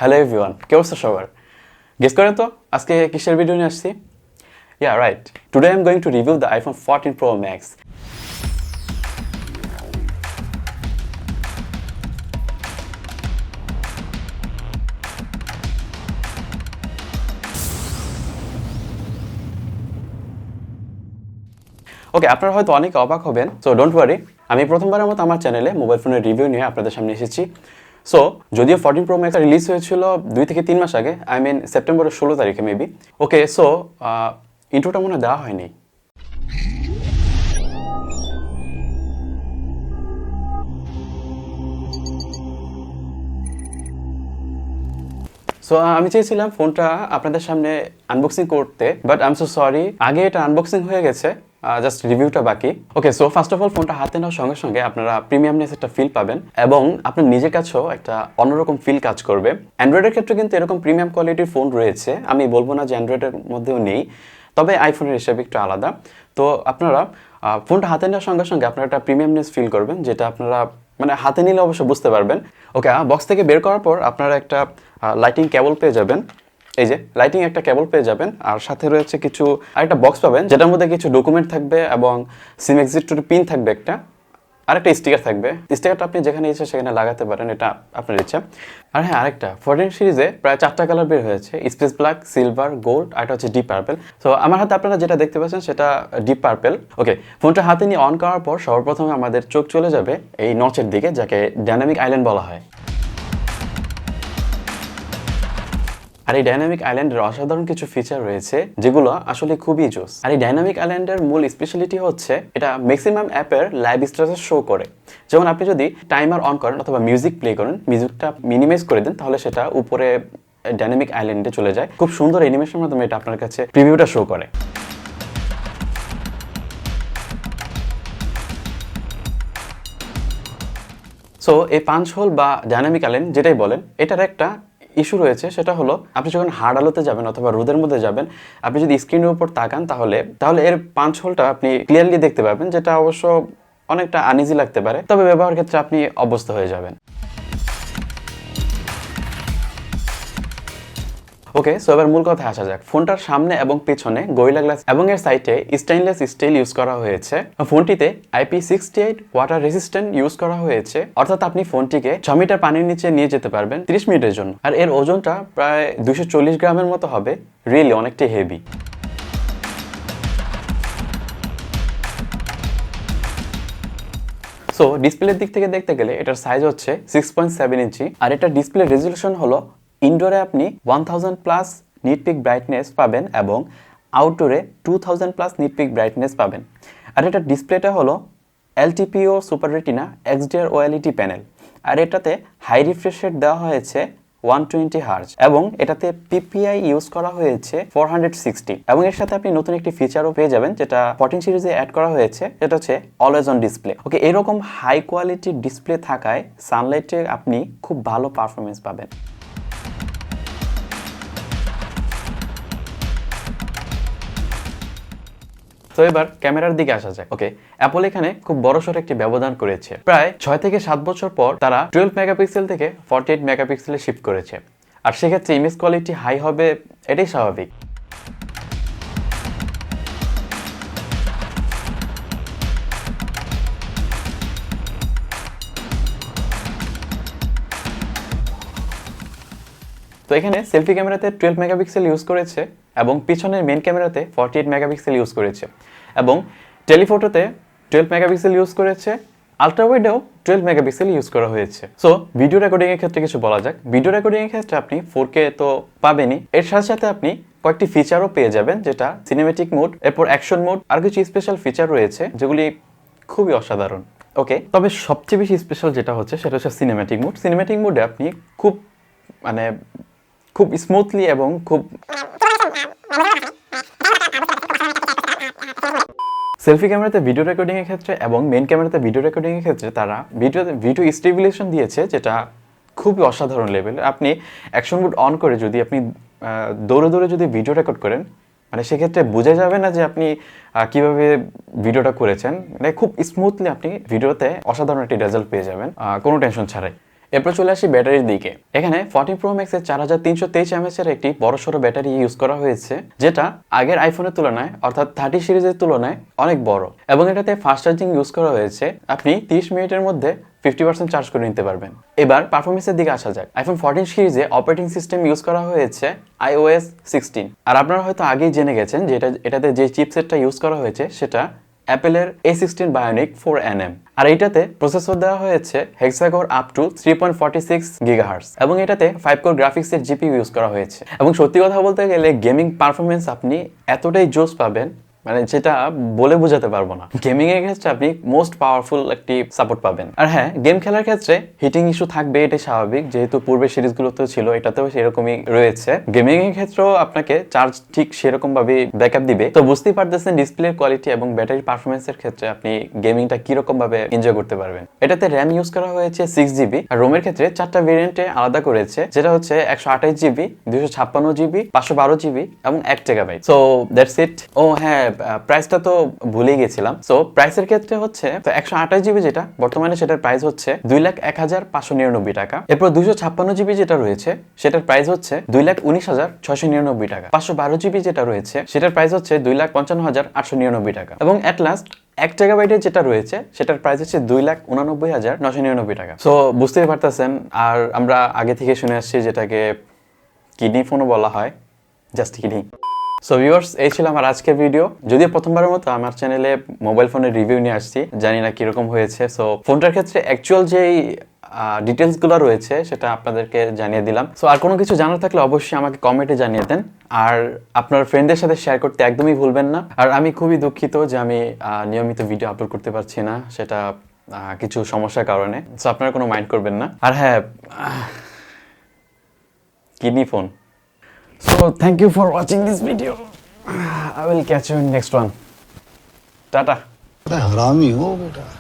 Hello everyone, কে অবস্থা সবার? Guess করেন তো আজকে কিসের ভিডিও নিয়ে আসছি? Yeah right, today I am going to review the iPhone 14 Pro Max. ওকে, আপনারা হয়তো অনেকে অবাক হবেন, সো ডোন্ট ওয়ারি। আমি প্রথমবারের মতো আমার চ্যানেলে মোবাইল ফোনের রিভিউ নিয়ে আপনাদের সামনে এসেছি। সো যদিও 14 Pro Max রিলিজ হয়েছিল 2 থেকে 3 মাস আগে, আই মিন সেপ্টেম্বরের 16 তারিখে মেবি। ওকে, সো ইন্ট্রোটা মনে দেওয়া হয়নি। সো আমি চেয়েছিলাম ফোনটা আপনাদের সামনে আনবক্সিং করতে, but I am so sorry, আগে এটা আনবক্সিং হয়ে গেছে, জাস্ট রিভিউটা বাকি। ওকে, সো ফার্স্ট অফ অল ফোনটা হাতে নেওয়ার সঙ্গে সঙ্গে আপনারা প্রিমিয়ামনেস একটা ফিল পাবেন এবং আপনার নিজের কাছেও একটা অন্যরকম ফিল কাজ করবে। অ্যান্ড্রয়েডের ক্ষেত্রে কিন্তু এরকম প্রিমিয়াম কোয়ালিটির ফোন রয়েছে, আমি বলবো না যে অ্যান্ড্রয়েডের মধ্যেও নেই, তবে আইফোনের হিসেবে একটু আলাদা। তো আপনারা ফোনটা হাতে নেওয়ার সঙ্গে সঙ্গে আপনারা একটা প্রিমিয়ামনেস ফিল করবেন, যেটা আপনারা মানে হাতে নিলে অবশ্য বুঝতে পারবেন। ওকে, বক্স থেকে বের করার পর আপনারা একটা লাইটিং কেবল পেয়ে যাবেন। এই যে লাইটিং একটা কেবল পেয়ে যাবেন, আর সাথে রয়েছে কিছু আরেকটা বক্স পাবেন, যেটার মধ্যে কিছু ডকুমেন্ট থাকবে এবং সিম এক্সিস্টর পিন থাকবে একটা, আরেকটা স্টিকার থাকবে। স্টিকারটা আপনি যেখানে ইচ্ছে সেখানে লাগাতে পারেন, এটা আপনার ইচ্ছা। আর হ্যাঁ, আরেকটা 14 সিরিজে প্রায় 4টা কালার বের হয়েছে, স্পেস ব্ল্যাক, সিলভার, গোল্ড, আর এটা হচ্ছে ডিপ পার্পেল। তো আমার হাতে আপনারা যেটা দেখতে পাচ্ছেন সেটা ডিপ পার্পেল। ওকে, ফোনটা হাতে নিয়ে অন করার পর সর্বপ্রথমে আমাদের চোখ চলে যাবে এই নচের দিকে, যাকে ডাইনামিক আইল্যান্ড বলা হয়। আর এই ডাইনামিক আইল্যান্ডের অসাধারণ কিছু ফিচার রয়েছে যেগুলো আসলে খুবই জোস। আর এই ডাইনামিক আইল্যান্ডের মূল স্পেশালিটি হচ্ছে এটা ম্যাক্সিমাম অ্যাপের লাইভ স্ট্যাটাস শো করে। যেমন আপনি যদি টাইমার অন করেন অথবা মিউজিক প্লে করেন, মিউজিকটা মিনিমাইজ করে দেন, তাহলে সেটা উপরে ডাইনামিক আইল্যান্ডে চলে যায়। খুব সুন্দর অ্যানিমেশনের মাধ্যমে এটা আপনার কাছে প্রিভিউটা শো করে। সো এই পাঞ্চ হোল বা ডাইনামিক আইল্যান্ড যেটাই বলেন, এটার একটা ইস্যু রয়েছে, সেটা হলো আপনি যখন হার্ড আলোতে যাবেন অথবা রোদের মধ্যে যাবেন, আপনি যদি স্ক্রিনের উপর তাকান তাহলে এর পাঞ্চ হোলটা আপনি ক্লিয়ারলি দেখতে পাবেন, যেটা অবশ্য অনেকটা আনইজি লাগতে পারে, তবে ব্যবহার ক্ষেত্রে আপনি অভ্যস্ত হয়ে যাবেন। ওকে, সো এবার মূল কথা আসা যাক। ফোনটার সামনে এবং পেছনে গরিলা গ্লাস এবং এর সাইডে স্টেইনলেস স্টিল ইউজ করা হয়েছে। ফোনটিতে IP68 ওয়াটার রেসিস্ট্যান্ট ইউজ করা হয়েছে, অর্থাৎ আপনি ফোনটিকে 6 মিটার পানির নিচে নিয়ে যেতে পারবেন 30 মিনিটের জন্য। আর এর ওজনটা প্রায় 240 গ্রামের মতো হবে, রিয়েলি অনেকটাই হেভি। সো ডিসপ্লের দিক থেকে দেখতে গেলে এটার সাইজ হচ্ছে 6.7 ইঞ্চি, আর এটার ডিসপ্লে রেজলিউশন হলো ইনডোরে আপনি 1000 প্লাস নিট পিক ব্রাইটনেস পাবেন এবং আউটডোরে 2000 প্লাস নিট পিক ব্রাইটনেস পাবেন। আর এটার ডিসপ্লেটা হলো LTPO super retina XDR OLED panel, আর এটাতে হাই রিফ্রেশ রেট দেওয়া হয়েছে 120 হার্জ এবং এটাতে PPI ইউজ করা হয়েছে 460। এবং এর সাথে আপনি নতুন একটি ফিচারও পেয়ে যাবেন, যেটা 14 সিরিজে অ্যাড করা হয়েছে, যেটা হচ্ছে অলওয়েজ অন ডিসপ্লে। ওকে, এরকম হাই কোয়ালিটির ডিসপ্লে থাকায় সানলাইটে আপনি খুব ভালো পারফরমেন্স পাবেন। তো এবার ক্যামেরার দিকে আসা যায়। ওকে, অ্যাপল এখানে খুব বড়সড় একটি ব্যবধান করেছে। প্রায় 6 থেকে 7 বছর পর তারা 12 মেগাপিক্সেল থেকে 48 মেগাপিক্সেলে শিফট করেছে, আর সেক্ষেত্রে ইমেজ কোয়ালিটি হাই হবে, এটাই স্বাভাবিক। তো এখানে সেলফি ক্যামেরাতে 12 মেগাপিক্সেল ইউজ করেছে এবং পিছনের মেন ক্যামেরাতে 48 মেগাপিক্সেল ইউজ করেছে এবং টেলিফোটোতে 12 মেগাপিক্সেল ইউজ করেছে, আলট্রা ওয়াইডেও 12 মেগাপিক্সেল ইউজ করা হয়েছে। সো ভিডিও রেকর্ডিং এর ক্ষেত্রে কিছু বলা যাক। ভিডিও রেকর্ডিং এর ক্ষেত্রে আপনি 4K তো পাবেনই, এর সাথে সাথে আপনি কয়েকটি ফিচারও পেয়ে যাবেন, যেটা সিনেমেটিক মোড, এরপর অ্যাকশন মোড, আর কিছু স্পেশাল ফিচার রয়েছে যেগুলি খুবই অসাধারণ। ওকে, তবে সবচেয়ে বেশি স্পেশাল যেটা হচ্ছে সেটা হচ্ছে সিনেমেটিক মোড। সিনেমেটিক মোডে আপনি খুব স্মুথলি এবং খুব সেলফি ক্যামেরাতে ভিডিও রেকর্ডিং এর ক্ষেত্রে এবং মেইন ক্যামেরাতে ভিডিও রেকর্ডিং এর ক্ষেত্রে তারা ভিডিও স্টেবিলাইজেশন দিয়েছে, যেটা খুবই অসাধারণ লেভেলের। আপনি অ্যাকশন মোড অন করে যদি আপনি দৌড়ে দৌড়ে যদি ভিডিও রেকর্ড করেন, মানে সেক্ষেত্রে বোঝা যাবে না যে আপনি কিভাবে ভিডিওটা করেছেন, মানে খুব স্মুথলি আপনি ভিডিওতে অসাধারণ একটি রেজাল্ট পেয়ে যাবেন কোনো টেনশন ছাড়াই। এরপর চলে আসি ব্যাটারির দিকে। এখানে 14 Pro Max এর 4323 mAh এর একটি বড়সড় ব্যাটারি ইউজ করা হয়েছে, যেটা আগের আইফোনের তুলনায় অর্থাৎ 30 সিরিজের তুলনায় অনেক বড়, এবং এটাতে ফাস্ট চার্জিং ইউজ করা হয়েছে। আপনি 30 মিনিটের মধ্যে 50% চার্জ করে নিতে পারবেন। এবার পারফরমেন্সের দিকে আসা যাক। আইফোন 14 সিরিজে অপারেটিং সিস্টেম ইউজ করা হয়েছে iOS 16। আর আপনারা হয়তো আগেই জেনে গেছেন যে এটাতে যে চিপসেটটা ইউজ করা হয়েছে সেটা অ্যাপেলের A16 Bionic 4nm। আর এইটাতে প্রসেসর দেওয়া হয়েছে হেক্সাকোর আপ টু 3.46 GHz, এবং এটাতে 5 কোর গ্রাফিক্সের জিপিইউ ইউজ করা হয়েছে। এবং সত্যি কথা বলতে গেলে গেমিং পারফরমেন্স আপনি এতটাই জোস পাবেন, মানে যেটা বলে বোঝাতে পারবো না। গেমিং এর ক্ষেত্রে আপনি মোস্ট পাওয়ারফুল একটি সাপোর্ট পাবেন। আর হ্যাঁ, গেম খেলার ক্ষেত্রে হিটিং ইস্যু থাকবে, এটাই স্বাভাবিক, যেহেতু পূর্বের সিরিজগুলোতেও ছিল, এটাতেও সেরকমই রয়েছে। গেমিং এর ক্ষেত্রেও আপনাকে চার্জ ঠিক সেরকম ভাবে ব্যাকআপ দিবে। তো বুঝতেই পারতেছেন ডিসপ্লের কোয়ালিটি এবং ব্যাটারি পারফরমেন্সের ক্ষেত্রে আপনি গেমিংটা কিরকম ভাবে এনজয় করতে পারবেন। এটাতে র্যাম ইউজ করা হয়েছে 6GB, আর রোমের ক্ষেত্রে 4টা ভেরিয়েন্টে আলাদা করেছে, যেটা হচ্ছে 128GB, 256GB, 512GB এবং 1TB। So that's it. ও হ্যাঁ, প্রাইসটা তো ভুলেই গেছিলাম। সো প্রাইসের ক্ষেত্রে হচ্ছে তো 128GB যেটা বর্তমানে, সেটার প্রাইস হচ্ছে 2,01,599 টাকা। এরপর 256GB যেটা রয়েছে সেটার প্রাইস হচ্ছে 2,19,699 টাকা। 512GB যেটা রয়েছে সেটার প্রাইস হচ্ছে 2,55,899 টাকা। এবং এট লাস্ট 1TB যেটা রয়েছে সেটার প্রাইস হচ্ছে 2,89,999 টাকা। সো বুঝতেই পারতেছেন। আর আমরা আগে থেকে শুনে আসছি যেটাকে কিডনি ফোনও বলা হয়। Just kidding. সো ভিউয়ার্স, এই ছিল আমার আজকের ভিডিও। যদিও প্রথমবারের মতো আমার চ্যানেলে মোবাইল ফোনের রিভিউ নিয়ে আসছি, জানি না কিরকম হয়েছে। সো ফোনটার ক্ষেত্রে অ্যাকচুয়াল যেই ডিটেলসগুলো রয়েছে সেটা আপনাদেরকে জানিয়ে দিলাম। সো আর কোনো কিছু জানার থাকলে অবশ্যই আমাকে কমেন্টে জানিয়ে দেন, আর আপনার ফ্রেন্ডদের সাথে শেয়ার করতে একদমই ভুলবেন না। আর আমি খুবই দুঃখিত যে আমি নিয়মিত ভিডিও আপলোড করতে পারছি না, সেটা কিছু সমস্যার কারণে। সো আপনারা কোনো মাইন্ড করবেন না। আর হ্যাঁ, kidney phone. So thank you for watching this video. I will catch you in next one. Tata. हरामी हो बेटा।